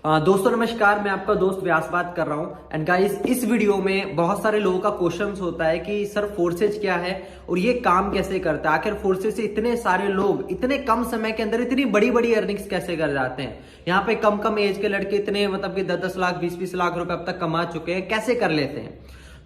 दोस्तों नमस्कार, मैं आपका दोस्त व्यास बात कर रहा हूं। एंड गाइस, इस वीडियो में बहुत सारे लोगों का क्वेश्चंस होता है कि सर फोर्सेज क्या है और ये काम कैसे करता है। आखिर फोर्सेज से इतने सारे लोग इतने कम समय के अंदर इतनी बड़ी बड़ी अर्निंग्स कैसे कर जाते हैं। यहाँ पे कम कम एज के लड़के इतने मतलब कि 10-10 लाख 20-20 लाख रुपए अब तक कमा चुके हैं, कैसे कर लेते हैं।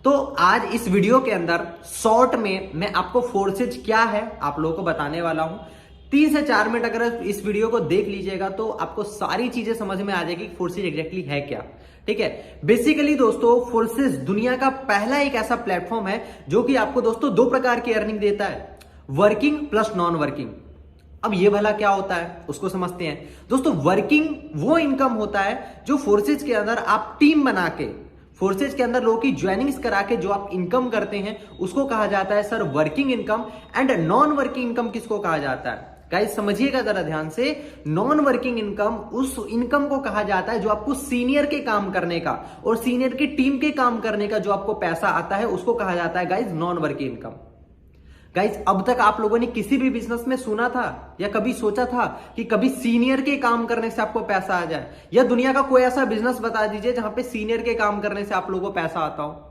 तो आज इस वीडियो के अंदर शॉर्ट में मैं आपको फोर्सेज क्या है आप लोगों को बताने वाला हूं। 3 से 4 मिनट अगर इस वीडियो को देख लीजिएगा तो आपको सारी चीजें समझ में आ जाएगी फोर्सेज एग्जैक्टली है क्या। ठीक है, बेसिकली दोस्तों फोर्सेज दुनिया का पहला एक ऐसा प्लेटफॉर्म है जो कि आपको दोस्तों 2 प्रकार की अर्निंग देता है, वर्किंग प्लस नॉन वर्किंग। अब ये भला क्या होता है उसको समझते हैं। दोस्तों वर्किंग वो इनकम होता है जो फोर्सेज के अंदर आप टीम बना के, फोर्सेज के अंदर लोगों की ज्वाइनिंग्स करा के जो आप इनकम करते हैं उसको कहा जाता है sir working income. And non working income किसको कहा जाता है गाइस, समझिएगा जरा ध्यान से। नॉन वर्किंग इनकम उस इनकम को कहा जाता है जो आपको सीनियर के काम करने का और सीनियर की टीम के काम करने का जो आपको पैसा आता है उसको कहा जाता है guys non working income. Guys, अब तक आप लोगों ने किसी भी बिजनेस में सुना था या कभी सोचा था कि कभी सीनियर के काम करने से आपको पैसा आ जाए, या दुनिया का कोई ऐसा बिजनेस बता दीजिए जहां पे सीनियर के काम करने से आप लोगों को पैसा आता हो।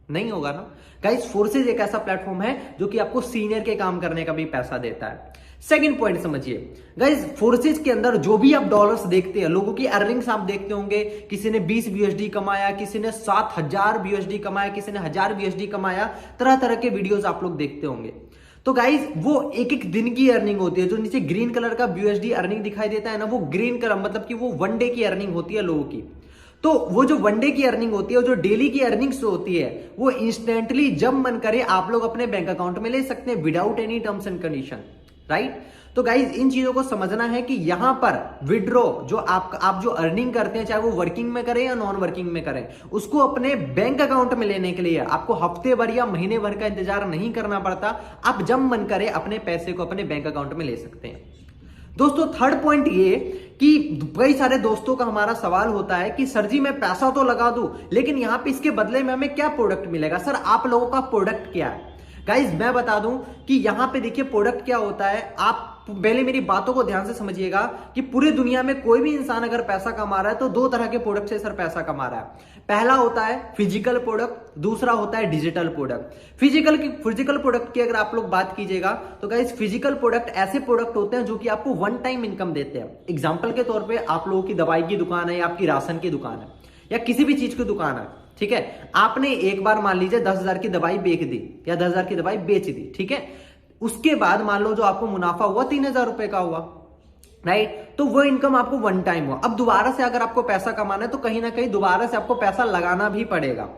नहीं होगा ना गाइस। फोर्सेज एक ऐसा प्लेटफॉर्म है जो कि आपको सीनियर के काम करने का भी पैसा देता है। सेकंड पॉइंट समझिए गाइस, फोर्सेज के अंदर जो भी आप डॉलर्स देखते हैं, लोगों की अर्निंग्स आप देखते होंगे, किसी ने 20 BUSD कमाया, किसी ने 7000 BUSD कमाया, किसी ने 1000 BUSD कमाया, तरह तरह के वीडियोस आप लोग देखते होंगे। तो गाइस वो एक एक दिन की अर्निंग होती है। जो नीचे ग्रीन कलर का BUSD अर्निंग दिखाई देता है ना, वो ग्रीन कलर मतलब कि वो 1 डे की अर्निंग होती है लोगों की। तो वो जो 1 डे की अर्निंग होती है, जो डेली की अर्निंग्स होती है, वो इंस्टेंटली जब मन करे आप लोग अपने बैंक अकाउंट में ले सकते हैं without any terms and condition, right. तो गाइज इन चीजों को समझना है कि यहां पर विड्रॉ जो आप जो अर्निंग करते हैं, चाहे वो वर्किंग में करें या नॉन वर्किंग में करें, उसको अपने बैंक अकाउंट में लेने के लिए आपको हफ्ते भर या महीने भर का इंतजार नहीं करना पड़ता। आप जब मन करे अपने पैसे को अपने बैंक अकाउंट में ले सकते हैं। दोस्तों थर्ड पॉइंट ये कि कई सारे दोस्तों का हमारा सवाल होता है कि सर जी मैं पैसा तो लगा दूं, लेकिन यहां पे इसके बदले में हमें क्या प्रोडक्ट मिलेगा। सर आप लोगों का प्रोडक्ट क्या है गाइज, मैं बता दूं कि यहां पे देखिए प्रोडक्ट क्या होता है। आप पहले मेरी बातों को ध्यान से समझिएगा कि पूरी दुनिया में कोई भी इंसान अगर पैसा कमा रहा है तो 2 तरह के प्रोडक्ट से सर पैसा कमा रहा है। पहला होता है फिजिकल प्रोडक्ट, दूसरा होता है डिजिटल प्रोडक्ट। फिजिकल प्रोडक्ट की अगर आप लोग बात कीजिएगा तो गाइस फिजिकल प्रोडक्ट ऐसे प्रोडक्ट होते हैं जो कि आपको 1 टाइम इनकम देते हैं। एग्जांपल के तौर पे आप लोगों की दवाई की दुकान है या आपकी राशन की दुकान है या किसी भी चीज की दुकान है, ठीक है। आपने एक बार मान लीजिए 10,000 की दवाई बेच दी या 10,000 की दवाई बेच दी, ठीक है। उसके बाद मान लो जो आपको मुनाफा हुआ 3,000 रुपए का हुआ, राइट। तो वो इनकम आपको 1 टाइम हुआ। अब दोबारा से अगर आपको पैसा कमाना है तो कहीं ना कहीं दोबारा से आपको पैसा लगाना भी पड़ेगा,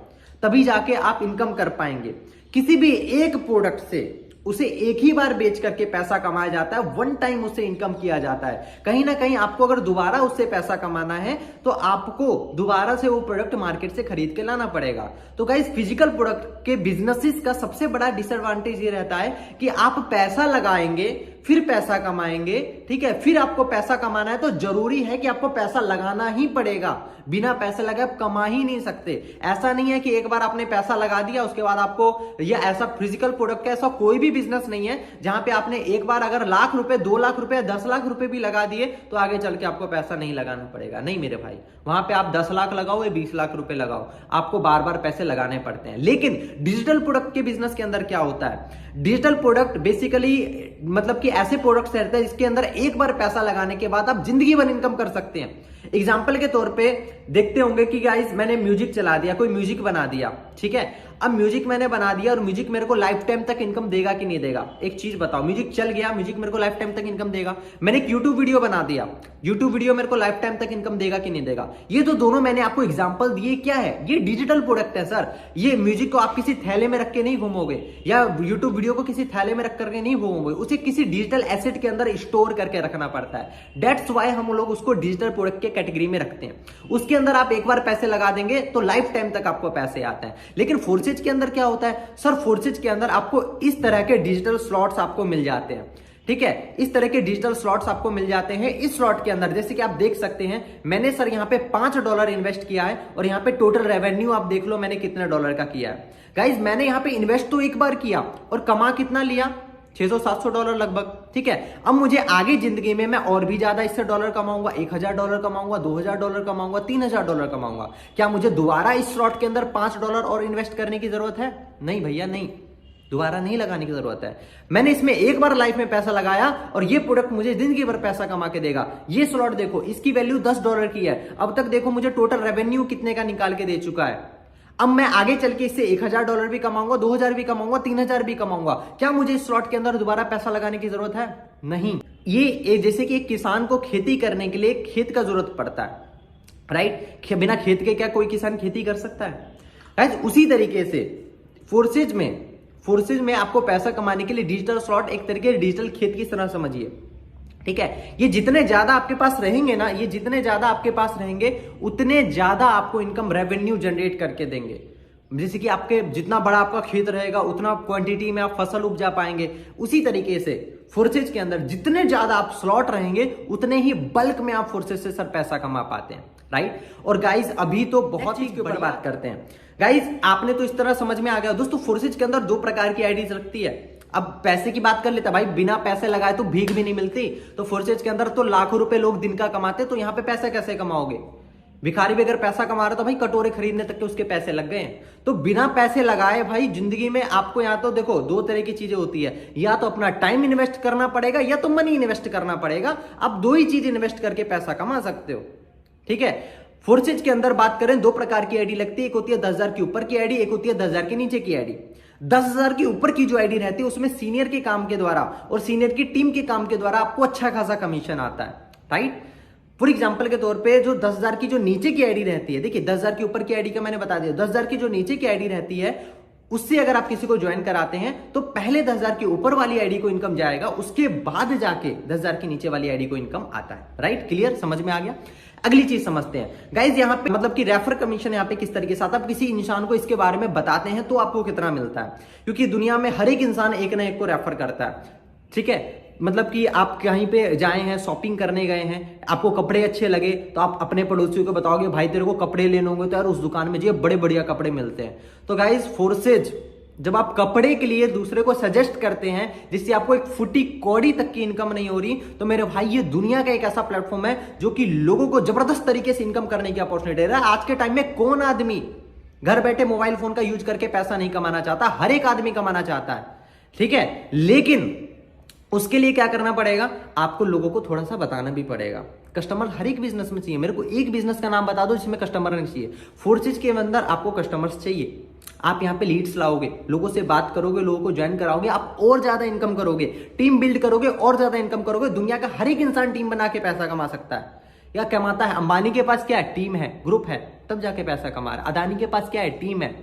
तभी जाके आप इनकम कर पाएंगे। किसी भी एक प्रोडक्ट से उसे एक ही बार बेच करके पैसा कमाया जाता है, 1 टाइम उससे इनकम किया जाता है। कहीं ना कहीं आपको अगर दोबारा उससे पैसा कमाना है तो आपको दोबारा से वो प्रोडक्ट मार्केट से खरीद के लाना पड़ेगा। तो गाइस फिजिकल प्रोडक्ट के बिजनेसेस का सबसे बड़ा डिसएडवांटेज ये रहता है कि आप पैसा लगाएंगे फिर पैसा कमाएंगे, ठीक है। फिर आपको पैसा कमाना है तो जरूरी है कि आपको पैसा लगाना ही पड़ेगा। बिना पैसे लगाए आप कमा ही नहीं सकते। ऐसा नहीं है कि एक बार आपने पैसा लगा दिया उसके बाद आपको, या ऐसा फिजिकल प्रोडक्ट का ऐसा कोई भी बिजनेस नहीं है जहां पे आपने एक बार अगर लाख रुपए 2 लाख रुपए 10 लाख रुपए भी लगा दिए तो आगे चल के आपको पैसा नहीं लगाना पड़ेगा। नहीं मेरे भाई, वहां पे आप 10 लाख लगाओ या 20 लाख रुपए लगाओ, आपको बार बार पैसे लगाने पड़ते हैं। लेकिन डिजिटल प्रोडक्ट के बिजनेस के अंदर क्या होता है, डिजिटल प्रोडक्ट बेसिकली मतलब कि ऐसे प्रोडक्ट्स रहते हैं जिसके अंदर एक बार पैसा लगाने के बाद आप जिंदगी भर इनकम कर सकते हैं। एग्जाम्पल के तौर पे देखते होंगे कि गाइस मैंने म्यूजिक चला दिया, कोई म्यूजिक बना दिया, ठीक है। अब म्यूजिक मैंने बना दिया और म्यूजिक मेरे को लाइफ टाइम तक इनकम देगा कि नहीं देगा। एक चीज बताओ, म्यूजिक चल गया, म्यूजिक मेरे को लाइफ टाइम तक इनकम देगा। मैंने एक यूट्यूब वीडियो बना दिया, यूट्यूब वीडियो मेरे को लाइफ टाइम तक इनकम देगा कि नहीं देगा। ये तो दोनों मैंने आपको एग्जांपल दिए, क्या है ये डिजिटल प्रोडक्ट है सर। ये म्यूजिक को आप किसी थैले में रख के नहीं घूमोगे या यूट्यूब वीडियो को किसी थैले में रख करके नहीं घूमोगे, उसे किसी डिजिटल एसेट के अंदर स्टोर करके रखना पड़ता है। दैट्स वाई हम लोग उसको डिजिटल प्रोडक्ट के कैटेगरी में रखते हैं। उसके अंदर आप एक बार पैसे लगा देंगे तो लाइफ टाइम तक आपको पैसे आते हैं। लेकिन फोर्सेज के अंदर क्या होता है सर, फोर्सेज के अंदर आपको इस तरह के डिजिटल स्लॉट्स आपको मिल जाते हैं, ठीक है। इस तरह के डिजिटल स्लॉट्स आपको मिल जाते हैं। इस स्लॉट के अंदर जैसे कि आप देख सकते हैं, मैंने सर यहां पे $5 इन्वेस्ट किया है और यहां पे टोटल रेवेन्यू आप देख लो मैंने कितने डॉलर का किया है। गाइज मैंने यहां पे इन्वेस्ट तो एक बार किया और कमा कितना लिया, $600-700 लगभग, ठीक है। अब मुझे आगे जिंदगी में मैं और भी ज्यादा इससे डॉलर कमाऊंगा, $1000 कमाऊंगा, $2000 कमाऊंगा, $3000 कमाऊंगा। क्या मुझे दोबारा इस स्लॉट के अंदर $5 और इन्वेस्ट करने की जरूरत है? नहीं भैया, नहीं, दोबारा नहीं लगाने की जरूरत है। मैंने इसमें एक बार लाइफ में पैसा लगाया और ये प्रोडक्ट मुझे जिंदगी भर पैसा कमा के देगा। ये स्लॉट देखो, इसकी वैल्यू $10 की है। अब तक देखो मुझे टोटल रेवेन्यू कितने का निकाल के दे चुका है। अब मैं आगे चल के इससे $1000 भी कमाऊंगा, 2000 भी कमाऊंगा, 3000 भी कमाऊंगा। क्या मुझे इस स्लॉट के अंदर दोबारा पैसा लगाने की जरूरत है? नहीं। ये जैसे कि एक किसान को खेती करने के लिए खेत का जरूरत पड़ता है, राइट। बिना खेत के क्या कोई किसान खेती कर सकता है? उसी तरीके से फोर्सेज में आपको पैसा कमाने के लिए डिजिटल स्लॉट एक तरीके डिजिटल खेत की तरह समझिए, ठीक है। ये जितने ज्यादा आपके पास रहेंगे ना, ये जितने ज्यादा आपके पास रहेंगे उतने ज्यादा आपको इनकम रेवेन्यू जनरेट करके देंगे। जैसे कि आपके जितना बड़ा आपका खेत रहेगा उतना क्वांटिटी में आप फसल उपजा पाएंगे। उसी तरीके से फोर्सेज के अंदर जितने ज्यादा आप स्लॉट रहेंगे उतने ही बल्क में आप फोर्सेज से सर पैसा कमा पाते हैं, राइट। और गाइज अभी तो बहुत चीज के ऊपर बात करते हैं। गाइज आपने तो इस तरह समझ में आ गया दोस्तों, फोर्सेज के अंदर 2 प्रकार की आईडीज लगती है। अब पैसे की बात कर लेते हैं भाई, बिना पैसे लगाए तो भीख भी नहीं मिलती। तो फोर्सेज के अंदर तो लाखों रुपए लोग दिन का कमाते, तो यहां पे पैसे कैसे कमाओगे? भिखारी भी अगर पैसा कमा रहा तो भाई कटोरे खरीदने तक के उसके पैसे लग गए हैं। तो बिना पैसे लगाए भाई जिंदगी में आपको यहाँ तो देखो 2 तरह की चीजें होती है, या तो अपना टाइम इन्वेस्ट करना पड़ेगा या तो मनी इन्वेस्ट करना पड़ेगा। आप 2 ही चीज इन्वेस्ट करके पैसा कमा सकते हो, ठीक है। फोर्सेज के अंदर बात करें 2 प्रकार की आईडी लगती है, एक होती है 10,000 के ऊपर की आईडी, एक होती है 10,000 के नीचे की आईडी। 10,000 के ऊपर की जो आईडी रहती है उसमें सीनियर के काम के द्वारा और सीनियर की टीम के काम के द्वारा आपको अच्छा खासा कमीशन आता है, राइट। फॉर एग्जांपल के तौर पे जो 10,000 की जो नीचे की आईडी रहती है, देखिए 10,000 के ऊपर की आईडी का मैंने बता दिया, 10,000 की जो नीचे की आईडी रहती है उससे अगर आप किसी को ज्वाइन कराते हैं तो पहले 10,000 के ऊपर वाली आईडी को इनकम जाएगा, उसके बाद जाके 10,000 की नीचे वाली आईडी को इनकम आता है, राइट। क्लियर, समझ में आ गया। अगली चीज समझते हैं गाइज, यहाँ पे मतलब कि रेफर कमीशन यहाँ पे किस तरीके से आता है। आप किसी इंसान को इसके बारे में बताते हैं तो आपको कितना मिलता है, क्योंकि दुनिया में हर एक इंसान एक ना एक को रेफर करता है, ठीक है। मतलब कि आप कहीं पे जाए हैं, शॉपिंग करने गए हैं, आपको कपड़े अच्छे लगे तो आप अपने पड़ोसियों को बताओगे भाई तेरे को कपड़े लेने होंगे तो यार उस दुकान में जो बड़े बढ़िया कपड़े मिलते हैं। तो गाइज फोर्सेज जब आप कपड़े के लिए दूसरे को सजेस्ट करते हैं जिससे आपको एक फुटी कौड़ी तक की इनकम नहीं हो रही, तो मेरे भाई ये दुनिया का एक ऐसा प्लेटफॉर्म है जो कि लोगों को जबरदस्त तरीके से इनकम करने की अपॉर्चुनिटी दे रहा है। आज के टाइम में कौन आदमी घर बैठे मोबाइल फोन का यूज करके पैसा नहीं कमाना चाहता? हर एक आदमी कमाना चाहता है, ठीक है। लेकिन उसके लिए क्या करना पड़ेगा? आपको लोगों को थोड़ा सा बताना भी पड़ेगा। कस्टमर हर एक बिजनेस में चाहिए। मेरे को एक बिजनेस का नाम बता दो जिसमें कस्टमर नहीं चाहिए। फोर्सेज के अंदर आपको कस्टमर्स चाहिए। आप यहाँ पे लीड्स लाओगे, लोगों से बात करोगे, लोगों को ज्वाइन कराओगे, आप और ज्यादा इनकम करोगे, टीम बिल्ड करोगे और ज्यादा इनकम करोगे। दुनिया का हर एक इंसान टीम बना के पैसा कमा सकता है या कमाता है। अंबानी के पास क्या है? टीम है, ग्रुप है, तब जाके पैसा कमा रहा है। अदानी के पास क्या है? टीम है।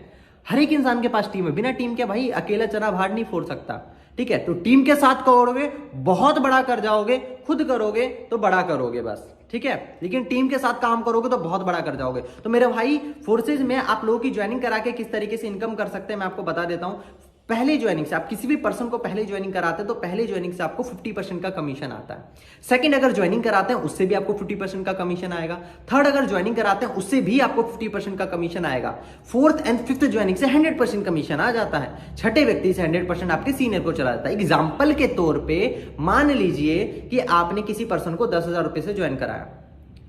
हर एक इंसान के पास टीम है। बिना टीम के भाई अकेला चना भार नहीं फोड़ सकता, ठीक है। तो टीम के साथ करोगे बहुत बड़ा कर जाओगे, खुद करोगे तो बड़ा करोगे बस, ठीक है। लेकिन टीम के साथ काम करोगे तो बहुत बड़ा कर जाओगे। तो मेरे भाई फोर्सेज में आप लोगों की ज्वाइनिंग करा के किस तरीके से इनकम कर सकते हैं मैं आपको बता देता हूं। पहले ज्वाइनिंग से आप किसी भी पर्सन को पहले ज्वाइनिंग कराते हैं तो पहले ज्वाइनिंग से आपको 50% का कमीशन आता है। सेकंड अगर ज्वाइनिंग कराते हैं उससे भी आपको 50% का कमीशन आएगा। थर्ड अगर ज्वाइनिंग कराते हैं उससे भी आपको 50% का कमीशन आएगा। फोर्थ एंड फिफ्थ ज्वाइनिंग से 100% कमीशन आ जाता है। छठे व्यक्ति से 100% आपके सीनियर को चला जाता है। एग्जाम्पल के तौर पर मान लीजिए कि आपने किसी पर्सन को 10,000 रुपए से ज्वाइन कराया,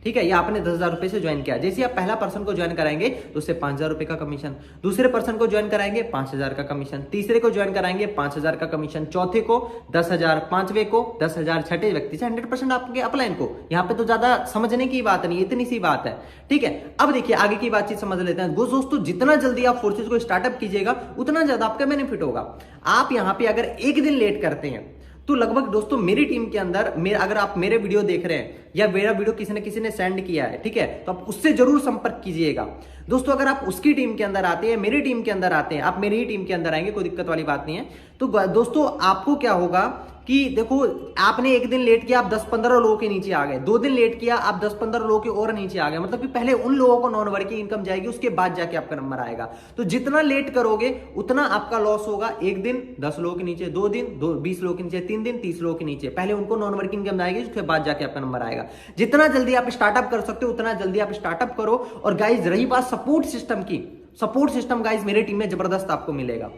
ठीक है, या आपने 10,000 रुपए से ज्वाइन किया। जैसे आप पहला पर्सन को ज्वाइन कराएंगे तो उससे 5,000 रुपए का कमीशन, दूसरे पर्सन को ज्वाइन कराएंगे 5,000 का कमीशन, तीसरे को ज्वाइन कराएंगे 5,000 का कमीशन, चौथे को 10,000, पांचवे को 10,000, छठे व्यक्ति से 100% आपके अपलाइन को। यहाँ पे तो ज्यादा समझने की बात नहीं, इतनी सी बात है, ठीक है। अब देखिए आगे की बातचीत समझ लेते हैं। दोस्तों जितना जल्दी आप फोर्सेज को स्टार्टअप कीजिएगा उतना ज्यादा आपका बेनिफिट होगा। आप यहाँ पे अगर एक दिन लेट करते हैं तो लगभग दोस्तों मेरी टीम के अंदर अगर आप मेरे वीडियो देख रहे हैं या मेरा वीडियो किसी ने सेंड किया है, ठीक है, तो आप उससे जरूर संपर्क कीजिएगा। दोस्तों अगर आप उसकी टीम के अंदर आते हैं, मेरी टीम के अंदर आते हैं, आप मेरी ही टीम के अंदर आएंगे, कोई दिक्कत वाली बात नहीं है। तो दोस्तों आपको क्या होगा कि देखो आपने एक दिन लेट किया आप 10-15 लोगों के नीचे आ गए, 2 दिन लेट किया आप 10-15 लोगों के और नीचे आ गए। मतलब कि पहले उन लोगों को नॉन वर्किंग इनकम जाएगी, उसके बाद जाके आपका नंबर आएगा। तो जितना लेट करोगे उतना आपका लॉस होगा। एक दिन 10 लोगों के नीचे, 2 दिन 20 लोगों के नीचे, 3 दिन 30 लोगों के नीचे, पहले उनको नॉन वर्किंग इनकम आएगी, उसके बाद जाके आपका नंबर आएगा। जितना जल्दी आप स्टार्टअप कर सकते हो उतना जल्दी आप स्टार्टअप करो। और गाइज रही बात सपोर्ट सिस्टम की, सपोर्ट सिस्टम गाइज मेरी टीम में जबरदस्त आपको मिलेगा।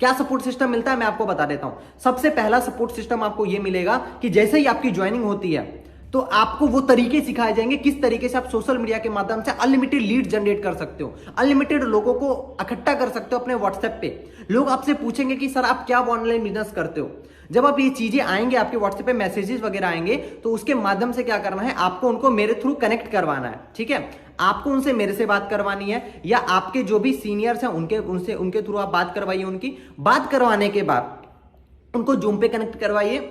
क्या सपोर्ट सिस्टम मिलता है मैं आपको बता देता हूं। सबसे पहला सपोर्ट सिस्टम आपको यह मिलेगा कि जैसे ही आपकी ज्वाइनिंग होती है तो आपको वो तरीके सिखाए जाएंगे किस तरीके से आप सोशल मीडिया के माध्यम से अनलिमिटेड लीड जनरेट कर सकते हो, अनलिमिटेड लोगों को इकट्ठा कर सकते हो अपने व्हाट्सएप पे। लोग आपसे पूछेंगे कि सर आप क्या ऑनलाइन बिजनेस करते हो। जब आप ये चीजें आएंगे आपके व्हाट्सएप पे मैसेजेस वगैरह आएंगे तो उसके माध्यम से क्या करना है, आपको उनको मेरे थ्रू कनेक्ट करवाना है। ठीक है, आपको उनसे मेरे से बात करवानी है या आपके जो भी सीनियर्स हैं उनके थ्रू आप बात करवाइए। उनकी बात करवाने के बाद उनको जूम पे कनेक्ट करवाइए,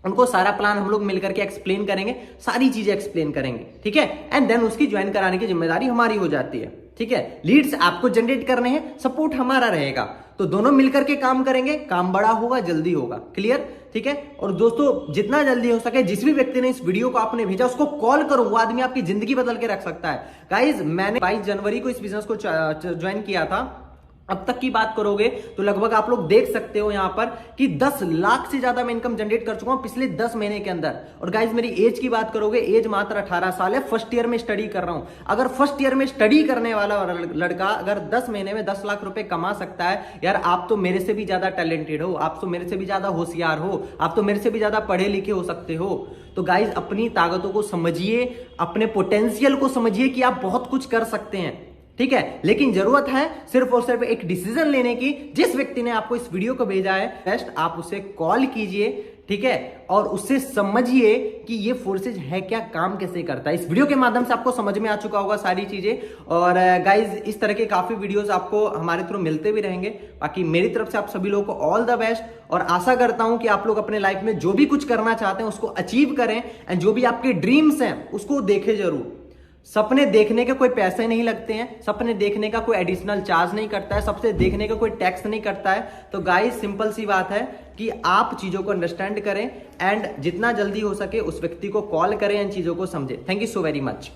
उनको सारा प्लान हम लोग मिलकर के एक्सप्लेन करेंगे, सारी चीजें एक्सप्लेन करेंगे। ठीक है, एंड देन उसकी ज्वाइन कराने की जिम्मेदारी हमारी हो जाती है। ठीक है, लीड्स आपको जनरेट करने हैं, सपोर्ट हमारा रहेगा, तो दोनों मिलकर के काम करेंगे, काम बड़ा होगा, जल्दी होगा। क्लियर? ठीक है, और दोस्तों जितना जल्दी हो सके जिस भी व्यक्ति ने इस वीडियो को आपने भेजा उसको कॉल करो, वो आदमी आपकी जिंदगी बदल के रख सकता है। गाइज मैंने 22 जनवरी को इस बिजनेस को ज्वाइन किया था। अब तक की बात करोगे तो लगभग आप लोग देख सकते हो यहां पर कि 10 लाख से ज्यादा मैं इनकम जनरेट कर चुका हूं पिछले 10 महीने के अंदर। और गाइज मेरी एज की बात करोगे, एज मात्र 18 साल है, फर्स्ट ईयर में स्टडी कर रहा हूं। अगर फर्स्ट ईयर में स्टडी करने वाला लड़का अगर 10 महीने में 10 लाख रुपए कमा सकता है, यार आप तो मेरे से भी ज्यादा टैलेंटेड हो, आप तो मेरे से भी ज्यादा होशियार हो, आप तो मेरे से भी ज्यादा पढ़े लिखे हो सकते हो। तो गाइज अपनी ताकतों को समझिए, अपने पोटेंशियल को समझिए कि आप बहुत कुछ कर सकते हैं। ठीक है, लेकिन जरूरत है सिर्फ और सिर्फ एक डिसीजन लेने की। जिस व्यक्ति ने आपको इस वीडियो को भेजा है बेस्ट आप उसे कॉल कीजिए। ठीक है, और उससे समझिए कि ये फोर्सेज है क्या, काम कैसे करता है। इस वीडियो के माध्यम से आपको समझ में आ चुका होगा सारी चीजें। और गाइज इस तरह के काफी वीडियोस आपको हमारे थ्रू मिलते भी रहेंगे। बाकी मेरी तरफ से आप सभी लोगों को ऑल द बेस्ट, और आशा करता हूं कि आप लोग अपने लाइफ में जो भी कुछ करना चाहते हैं उसको अचीव करें, एंड जो भी आपके ड्रीम्स हैं उसको देखें जरूर। सपने देखने के कोई पैसे नहीं लगते हैं, सपने देखने का कोई एडिशनल चार्ज नहीं करता है, सपने देखने का कोई टैक्स नहीं करता है। तो गाइस सिंपल सी बात है कि आप चीजों को अंडरस्टैंड करें एंड जितना जल्दी हो सके उस व्यक्ति को कॉल करें एंड चीजों को समझें। Thank you so very much.